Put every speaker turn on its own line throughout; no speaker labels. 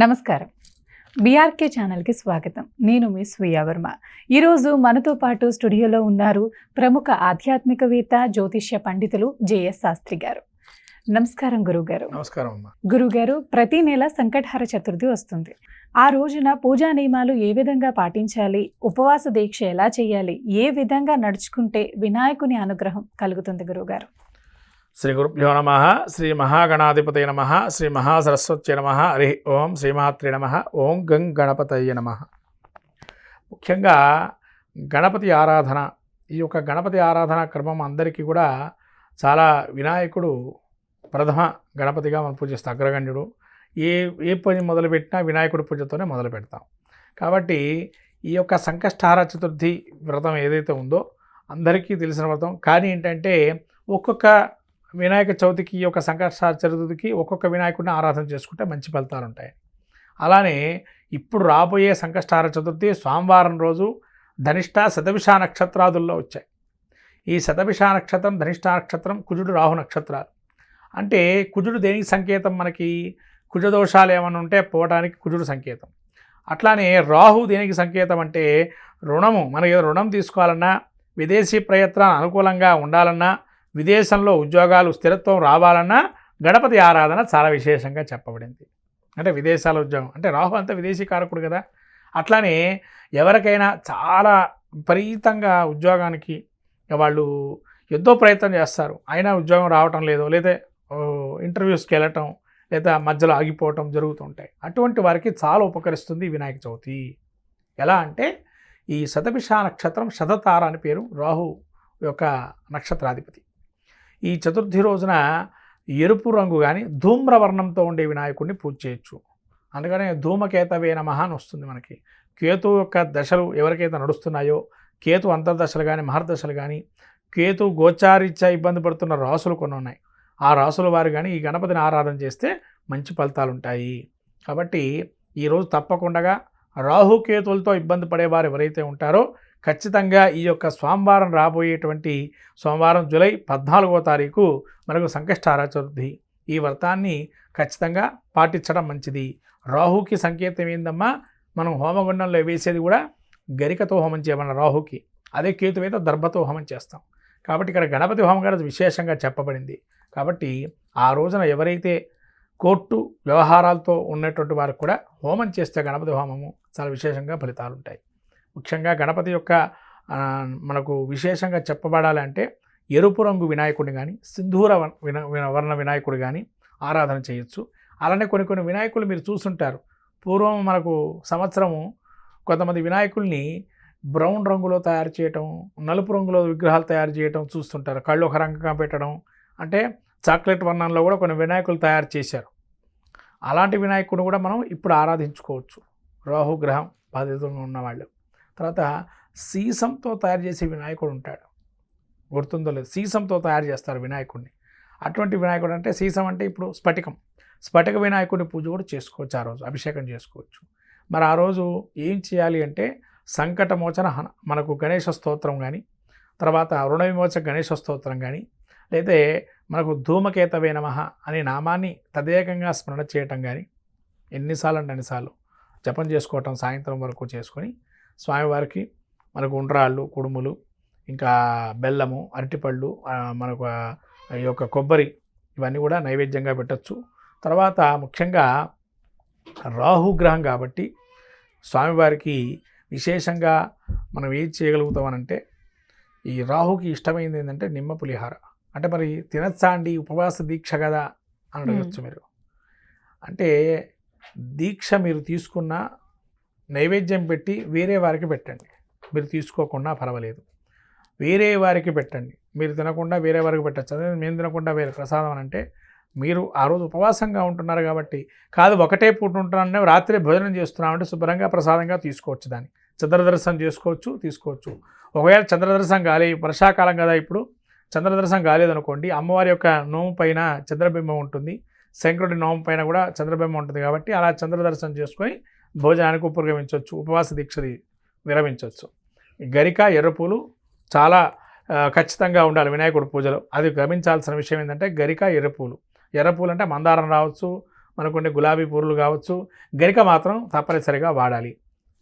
నమస్కారం. బీఆర్కే ఛానల్కి స్వాగతం. నేను మీ స్వీయ వర్మ. ఈరోజు మనతో పాటు స్టూడియోలో ఉన్నారు ప్రముఖ ఆధ్యాత్మికవేత్త, జ్యోతిష్య పండితులు జేఎస్ శాస్త్రి గారు. నమస్కారం గురువుగారు.
నమస్కారం అమ్మా.
గురువుగారు, ప్రతి నెల సంకటహర చతుర్థి వస్తుంది. ఆ రోజున పూజా నియమాలు ఏ విధంగా పాటించాలి, ఉపవాస దీక్ష ఎలా చేయాలి, ఏ విధంగా నడుచుకుంటే వినాయకుని అనుగ్రహం కలుగుతుంది గురువుగారు?
శ్రీ గురుభ్యో నమ. శ్రీ మహాగణాధిపతయ నమ. శ్రీ మహాసరస్వత్యై నమ. హరి ఓం. శ్రీమాత్రే నమ. ఓం గం గణపతయ నమ. ముఖ్యంగా గణపతి ఆరాధన, ఈ యొక్క గణపతి ఆరాధన క్రమం అందరికీ కూడా చాలా వినాయకుడు ప్రథమ గణపతిగా మనం పూజిస్తాం. అగ్రగణ్యుడు. ఏ పని మొదలుపెట్టినా వినాయకుడి పూజతోనే మొదలు పెడతాం. కాబట్టి ఈ యొక్క సంకష్టహార చతుర్థి వ్రతం ఏదైతే ఉందో అందరికీ తెలిసిన వ్రతం. కానీ ఏంటంటే ఒక్కొక్క వినాయక చవితికి, ఈ యొక్క సంకష్టహార చతుర్థికి ఒక్కొక్క వినాయకుడిని ఆరాధన చేసుకుంటే మంచి ఫలితాలు ఉంటాయి. అలానే ఇప్పుడు రాబోయే సంకష్టహార చతుర్థి సోమవారం రోజు ధనిష్ట శతభిష నక్షత్రాదుల్లో వచ్చాయి. ఈ శతభిష నక్షత్రం, ధనిష్ట నక్షత్రం, కుజుడు రాహు నక్షత్రాలు. అంటే కుజుడు దేనికి సంకేతం? మనకి కుజదోషాలు ఏమైనా ఉంటే పోవడానికి కుజుడు సంకేతం. అట్లానే రాహు దేనికి సంకేతం అంటే రుణము, మనకి ఏదో రుణం తీసుకోవాలన్నా, విదేశీ ప్రయత్నాలు అనుకూలంగా ఉండాలన్నా, విదేశంలో ఉద్యోగాలు స్థిరత్వం రావాలన్నా గణపతి ఆరాధన చాలా విశేషంగా చెప్పబడింది. అంటే విదేశాల ఉద్యోగం అంటే రాహు అంతా విదేశీ కారకుడు కదా. అట్లానే ఎవరికైనా చాలా విపరీతంగా ఉద్యోగానికి వాళ్ళు ఎంతో ప్రయత్నం చేస్తారు, అయినా ఉద్యోగం రావటం లేదు, లేదా ఇంటర్వ్యూస్కి వెళ్ళటం, లేదా మధ్యలో ఆగిపోవటం జరుగుతుంటాయి. అటువంటి వారికి చాలా ఉపకరిస్తుంది వినాయక చవితి. ఎలా అంటే ఈ శతభిష నక్షత్రం, శతతార అని పేరు, రాహు యొక్క నక్షత్రాధిపతి. ఈ చతుర్థి రోజున ఎరుపు రంగు కానీ ధూమ్రవర్ణంతో ఉండే వినాయకుడిని పూజ చేయొచ్చు. అందుకనే ధూమకేతవే నమః అని వస్తుంది మనకి. కేతు యొక్క దశలు ఎవరికైతే నడుస్తున్నాయో, కేతు అంతర్దశలు కానీ మహర్దశలు కానీ, కేతు గోచారీత్యా ఇబ్బంది పడుతున్న రాసులు కొన్ని ఉన్నాయి. ఆ రాసుల వారు కానీ ఈ గణపతిని ఆరాధన చేస్తే మంచి ఫలితాలు ఉంటాయి. కాబట్టి ఈరోజు తప్పకుండా రాహుకేతులతో ఇబ్బంది పడేవారు ఎవరైతే ఉంటారో ఖచ్చితంగా ఈ యొక్క సోమవారం, రాబోయేటువంటి సోమవారం జూలై 14వ తారీఖు మనకు సంకష్టహార చతుర్థి. ఈ వ్రతాన్ని ఖచ్చితంగా పాటించడం మంచిది. రాహుకి సంకేతం ఏందమ్మా? మనం హోమగుండంలో వేసేది కూడా గరికతో హోమం చేయమన్న రాహుకి. అదే కేతు అయితే దర్భతో హోమం చేస్తాం. కాబట్టి ఇక్కడ గణపతి హోమం కూడా విశేషంగా చెప్పబడింది. కాబట్టి ఆ రోజున ఎవరైతే కోర్టు వ్యవహారాలతో ఉన్నటువంటి వారికి కూడా హోమం చేస్తే గణపతి హోమము చాలా విశేషంగా ఫలితాలు ఉంటాయి. ముఖ్యంగా గణపతి యొక్క మనకు విశేషంగా చెప్పబడాలంటే ఎరుపు రంగు వినాయకుడిని కానీ, సింధూర వర్ణ వినాయకుడు కానీ ఆరాధన చేయొచ్చు. అలానే కొన్ని వినాయకులు మీరు చూస్తుంటారు. పూర్వం మనకు సంవత్సరము కొంతమంది వినాయకుల్ని బ్రౌన్ రంగులో తయారు చేయటం, నలుపు రంగులో విగ్రహాలు తయారు చేయటం చూస్తుంటారు. కళ్ళు ఒక రంగుగా పెట్టడం, అంటే చాక్లెట్ వర్ణంలో కూడా కొన్ని వినాయకులు తయారు చేశారు. అలాంటి వినాయకుడిని కూడా మనం ఇప్పుడు ఆరాధించుకోవచ్చు, రాహుగ్రహం బాధితంగా ఉన్నవాళ్ళు. తర్వాత సీసంతో తయారు చేసే వినాయకుడు ఉంటాడు, గుర్తుందో లేదు, సీసంతో తయారు చేస్తారు వినాయకుడిని. అటువంటి వినాయకుడు అంటే సీసం అంటే ఇప్పుడు స్ఫటిక వినాయకుడిని పూజ కూడా చేసుకోవచ్చు. ఆ రోజు అభిషేకం చేసుకోవచ్చు. మరి ఆ రోజు ఏం చేయాలి అంటే సంకటమోచన మనకు గణేష స్తోత్రం కానీ, తర్వాత రుణ విమోచన గణేష స్తోత్రం కానీ, లేదా మనకు ధూమకేతవే నమః అనే నామాన్ని తదేకంగా స్మరణ చేయటం కానీ, ఎన్నిసార్లు అంటే అన్నిసార్లు జపం చేసుకోవటం సాయంత్రం వరకు చేసుకొని స్వామివారికి మనకు ఉండ్రాళ్ళు, కుడుములు, ఇంకా బెల్లము, అరటిపళ్ళు, మనకు ఈ యొక్క కొబ్బరి, ఇవన్నీ కూడా నైవేద్యంగా పెట్టచ్చు. తర్వాత ముఖ్యంగా రాహుగ్రహం కాబట్టి స్వామివారికి విశేషంగా మనం ఏం చేయగలుగుతామనంటే, ఈ రాహుకి ఇష్టమైంది ఏంటంటే నిమ్మ పులిహార. అంటే మరి తినచ్చా అండి, ఉపవాస దీక్ష కదా అని అడగచ్చు మీరు. అంటే దీక్ష మీరు తీసుకున్న నైవేద్యం పెట్టి వేరే వారికి పెట్టండి. మీరు తీసుకోకుండా పర్వాలేదు, వేరే వారికి పెట్టండి. మీరు తినకుండా వేరే వారికి పెట్టచ్చు. అదే మేము తినకుండా వేరే ప్రసాదం అని అంటే మీరు ఆ రోజు ఉపవాసంగా ఉంటున్నారు కాబట్టి కాదు, ఒకటే పూట ఉంటున్నాను, రాత్రి భోజనం చేస్తున్నామంటే శుభ్రంగా ప్రసాదంగా తీసుకోవచ్చు. దాన్ని చంద్రదర్శనం తీసుకోవచ్చు. ఒకవేళ చంద్రదర్శనం కాలే, వర్షాకాలం కదా ఇప్పుడు, చంద్రదర్శనం కాలేదనుకోండి, అమ్మవారి యొక్క నోము పైన చంద్రబింబం ఉంటుంది, శంకరుడి నోము పైన కూడా చంద్రబింబం ఉంటుంది. కాబట్టి అలా చంద్రదర్శనం చేసుకొని భోజనానికి ఉపక్రమించవచ్చు, ఉపవాస దీక్షది విరమించవచ్చు. గరిక, ఎర్రపూలు చాలా ఖచ్చితంగా ఉండాలి వినాయకుడి పూజలో. అది గమనించాల్సిన విషయం ఏంటంటే గరిక, ఎర్రపూలు అంటే మందారం రావచ్చు, మనకుండే గులాబీ పూలు కావచ్చు, గరిక మాత్రం తప్పనిసరిగా వాడాలి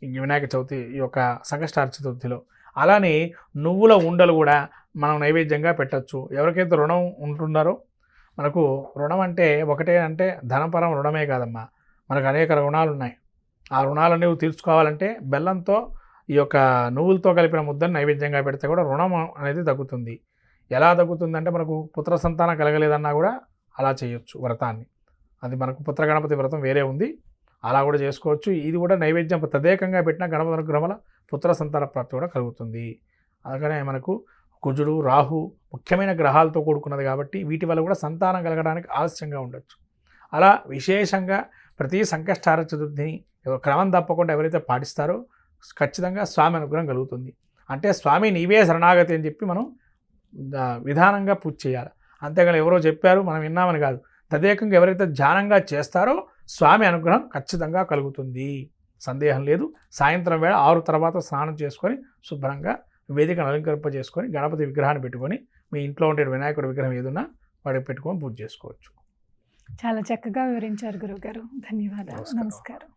ఈ వినాయక చవితి ఈ యొక్క సంకష్టార చతుర్థిలో. అలానే నువ్వుల ఉండలు కూడా మనం నైవేద్యంగా పెట్టచ్చు. ఎవరికైతే రుణం ఉంటున్నారో, మనకు రుణం అంటే ఒకటే అంటే ధనపరం రుణమే కాదమ్మా, మనకు అనేక రుణాలు ఉన్నాయి. ఆ రుణాలన్నీ తీర్చుకోవాలంటే బెల్లంతో ఈ యొక్క నువ్వులతో కలిపిన ముద్దను నైవేద్యంగా పెడితే కూడా రుణం అనేది తగ్గుతుంది. ఎలా తగ్గుతుందంటే మనకు పుత్ర సంతానం కలగలేదన్నా కూడా అలా చేయొచ్చు వ్రతాన్ని. అది మనకు పుత్ర గణపతి వ్రతం వేరే ఉంది, అలా కూడా చేసుకోవచ్చు. ఇది కూడా నైవేద్యం తదేకంగా పెట్టిన గణపతి అనుగ్రహంలో పుత్ర సంతాన ప్రాప్తి కూడా కలుగుతుంది. అందుకనే మనకు కుజుడు, రాహు ముఖ్యమైన గ్రహాలతో కూడుకున్నది కాబట్టి వీటి వల్ల కూడా సంతానం కలగడానికి ఆలస్యంగా ఉండొచ్చు. అలా విశేషంగా ప్రతి సంకష్టార చతుర్థిని క్రమం తప్పకుండా ఎవరైతే పాటిస్తారో ఖచ్చితంగా స్వామి అనుగ్రహం కలుగుతుంది. అంటే స్వామి నీవే శరణాగతి అని చెప్పి మనం విధానంగా పూజ చేయాలి. అంతేగాని ఎవరో చెప్పారు మనం విన్నామని కాదు. తదేకంగా ఎవరైతే ధ్యానంగా చేస్తారో స్వామి అనుగ్రహం ఖచ్చితంగా కలుగుతుంది, సందేహం లేదు. సాయంత్రం వేళ 6 తర్వాత స్నానం చేసుకొని శుభ్రంగా వేదికను అలంకరింపజేసుకొని గణపతి విగ్రహాన్ని పెట్టుకొని మీ ఇంట్లో ఉండే వినాయకుడి విగ్రహం ఏదన్నా వాడికి పెట్టుకొని పూజ చేసుకోవచ్చు.
చాలా చక్కగా వివరించారు గురువుగారు. ధన్యవాదాలు.
నమస్కారం.
నమస్కారం.